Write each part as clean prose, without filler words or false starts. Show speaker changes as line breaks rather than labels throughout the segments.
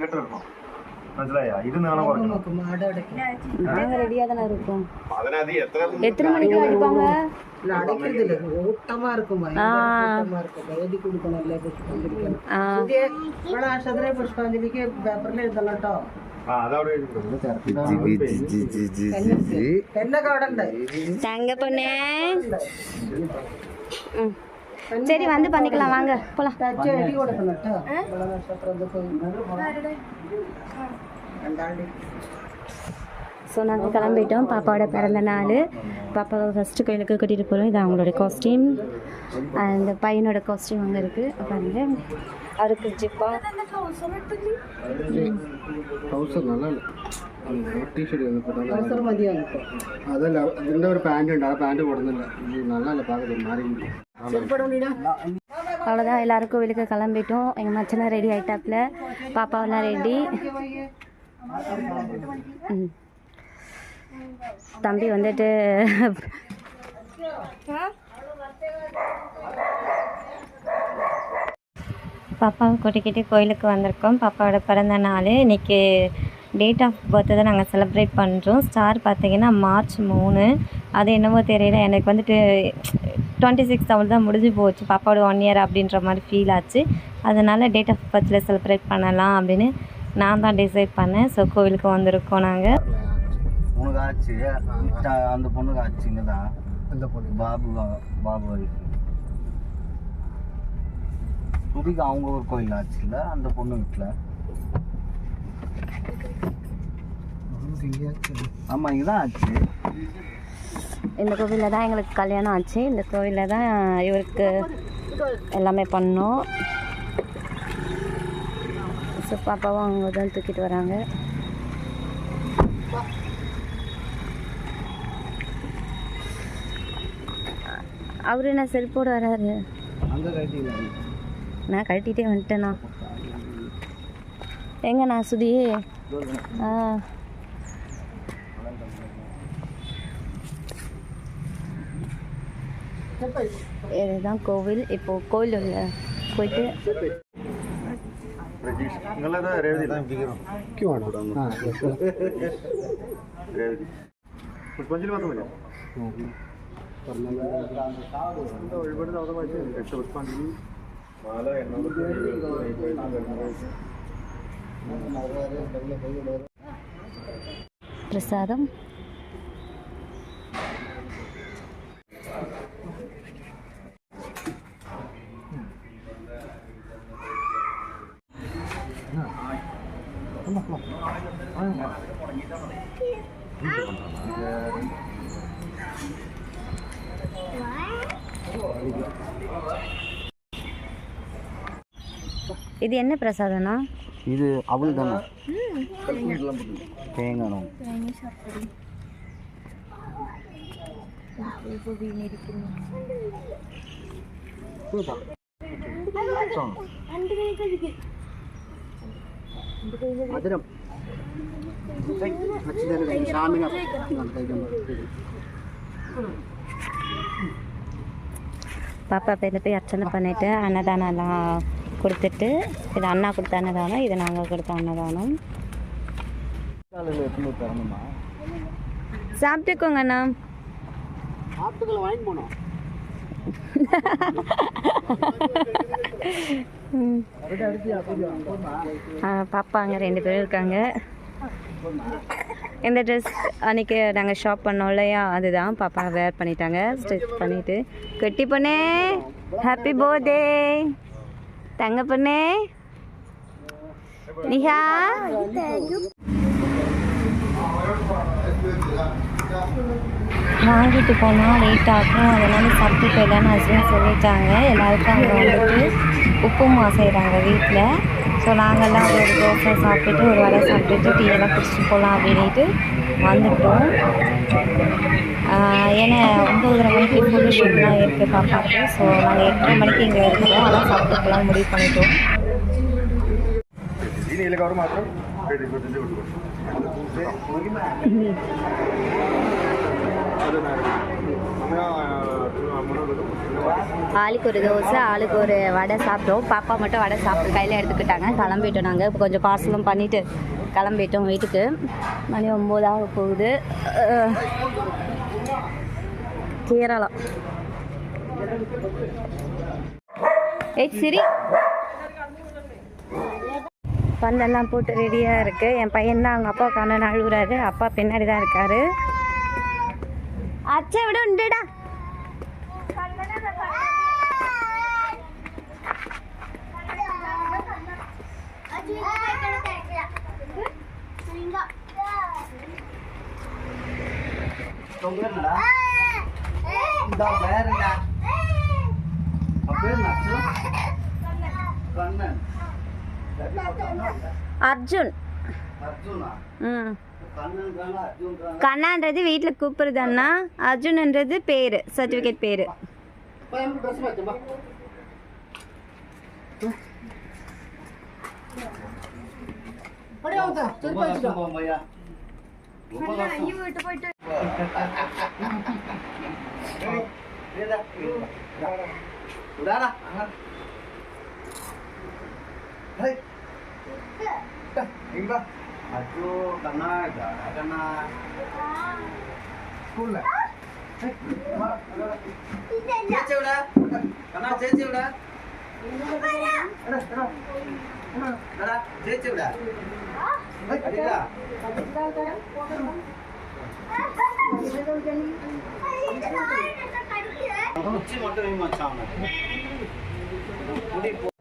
இங்கிட்ட இருக்கும் മനസ്സിലായോ ഇത് നീളം കുറയ്ക്കണം
நாங்க ரெடியா தானே இருக்கோம் எத்தனை மணிக்கு அடிப்பாங்க
அடைக்கிறதுல ஓட்டமா இருக்கும் எழுதி கொடுக்கணும்ல പുഷ്പാഞ്ജലി പുഷ്പാഞ്ജലിക്ക് പേപ്പറിൽ എഴുതണം കേട്ടോ എന്നൊക്കെ അവിടെ ഉണ്ട്
தங்க பொண்ணே சரி வந்து பண்ணிக்கலாம் வாங்க போலாம்
எழுதி கொடுக்கணும் കേട്ടോ நட்சத்திரம்
ஸோ நாங்கள் கிளம்பிட்டோம். பாப்பாவோட பிறந்த நாள். பாப்பாவை ஃபஸ்ட்டு கோயிலுக்கு கூட்டிகிட்டு போகிறோம். இது அவங்களோட காஸ்டியூம். அந்த பையனோட காஸ்டியூம் அங்கே இருக்குது. பாருங்க அவருக்கு ஜிப்பா அவ்வளோதான். எல்லாரும் கோவிலுக்கு கிளம்பிட்டோம். எங்கள் மச்சனை ரெடி ஆகிட்டாப்புல. பாப்பாவெல்லாம் ரெடி. தம்பி வந்துட்டு பாப்பாவை கூட்டிக்கிட்டு கோயிலுக்கு வந்திருக்கோம். பாப்பாவோட பிறந்த நாள். இன்றைக்கி டேட் ஆஃப் பர்த்து தான் நாங்கள் செலிப்ரேட் பண்ணுறோம். ஸ்டார் பார்த்திங்கன்னா மார்ச் 3. அது என்னவோ தெரியல, எனக்கு வந்துட்டு 26 அவள் தான் முடிஞ்சு போச்சு. பாப்பாவோட 1 இயர் அப்படின்ற மாதிரி ஃபீல் ஆச்சு. அதனால் டேட் ஆஃப் பர்த்தில் செலிப்ரேட் பண்ணலாம் அப்படின்னு நான் தான் டிசைட் பண்ணேன். ஸோ கோவிலுக்கு வந்திருக்கோம் நாங்கள்.
உனக்கு ஆச்சு அந்த பொண்ணுக்கு ஆச்சுங்க தான். அந்த பொண்ணு பாபு துதிக்கு அவங்க ஒரு கோயில் ஆச்சு இல்லை அந்த பொண்ணு வீட்டில். ஆமாம் இங்கதான் ஆச்சு.
இந்த கோவிலில் தான் எங்களுக்கு கல்யாணம் ஆச்சு. இந்த கோவிலில் தான் இவருக்கு எல்லாமே பண்ணோம். ஸோ பாப்பாவும் அவங்க தான் தூக்கிட்டு வராங்க. அவரு என்ன செல்ஃபோடு வராரு. நான் கழட்டிகிட்டே வந்துட்டேண்ணா. எங்க நான் சுதி இதுதான் கோவில். இப்போது கோவில் உள்ள போயிட்டு
പുഷ്പാഞ്ജലി മാത്രമല്ല പുഷ്പാഞ്ജലി
பிரசாதம். இது என்ன பிரசாதம்னா?
இது அவள் தானே. தேங்காய் மதுரம்
பாப்பா பேரில் போய் அர்ச்சனை பண்ணிவிட்டு அன்னதானம்லாம் கொடுத்துட்டு, இது அண்ணா கொடுத்த அன்னதானம், இது நாங்கள் கொடுத்த அன்னதானம். சாப்பிட்டுக்கோங்க அண்ணா.
வாங்கி போனோம்.
பாப்பா அங்கே 2 பேரும் இருக்காங்க. இந்த ட்ரெஸ் அன்றைக்கி நாங்கள் ஷாப் பண்ணோம் இல்லையா, அதுதான் பாப்பா வேர் பண்ணிட்டாங்க. ஸ்டிச் பண்ணிவிட்டு குட்டி பொண்ணே ஹாப்பி பர்த்டே. தங்க பொண்ணே நிஹா. வாங்கிட்டு போனால் லேட் ஆகும், அதனால் சாப்பிட்டு போயிடலான்னு ஹஸ்பண்ட் சொல்லிட்டாங்க. எல்லாருக்கும் அங்கே வந்துட்டு உப்புமா செய்கிறாங்க வீட்டில். ஸோ நாங்கள்லாம் ஒரு தோசை சாப்பிட்டுட்டு ஒரு வடை சாப்பிட்டுட்டு டீயெல்லாம் குடிச்சிட்டு போகலாம் அப்படின்ட்டு வந்துட்டோம். ஏன்னா 9:30 மணிக்கு ஃபுல் ஷூட்லாம் இருக்குது பாப்பாவுக்கு. ஸோ நாங்கள் 8:30 மணிக்கு இங்கே இருக்கிறோம். அதான் சாப்பிட்டுக்கலாம் முடிவு பண்ணிட்டோம். ஆளுக்கு ஒரு தோசை ஆளுக்கு ஒரு வடை சாப்பிட்டோம். பாப்பா மட்டும் வடை சாப்பிட்டு கையில் எடுத்துக்கிட்டாங்க. கிளம்பிட்டோம். நாங்கள் இப்போ கொஞ்சம் பார்சலும் பண்ணிவிட்டு கிளம்பிட்டோம் வீட்டுக்கு. மணி 9 ஆக போகுது. கேரளா சரி பந்தெல்லாம் போட்டு ரெடியாக இருக்குது. என் பையன் தான் அவங்க அப்பா கண்ணன் அழுகுறாரு. அப்பா பின்னாடி தான் இருக்காரு. அச்சை விட உண்டுடா. அர்ஜுன். கண்ணான்றது வீட்டில் கூப்பிடுறது அண்ணா. அர்ஜுன்ன்றது பேர், சர்டிஃபிகேட் பேர்.
Aduh, kena school lah. Cece udah, kena Cece udah. Ada Cece udah. Ada. Kunci motor ini macam mana?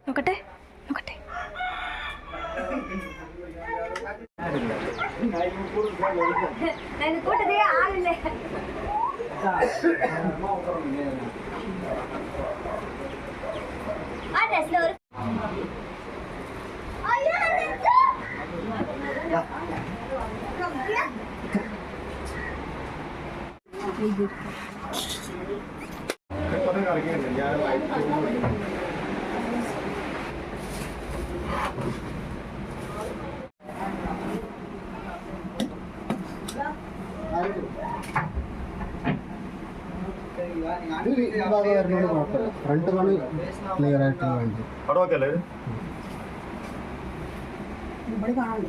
Nukate, nukate. எனக்கு கூட்டதே ஆள் இல்லை.
ഫ്രണ്ട് ആണ് ക്ലിയർ ആയിട്ട് കാണിച്ചു. ഇവിടെ കാണാൻ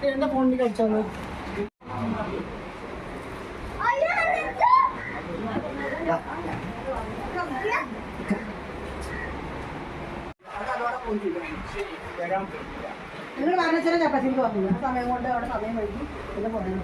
എന്താ ഫോണിൽ കഴിച്ചാൽ നിങ്ങൾ പറഞ്ഞാൽ ചപ്പാത്തിക്ക് വന്നു സമയം കൊണ്ട് അവിടെ സമയം വൈകി പിന്നെ പോകാൻ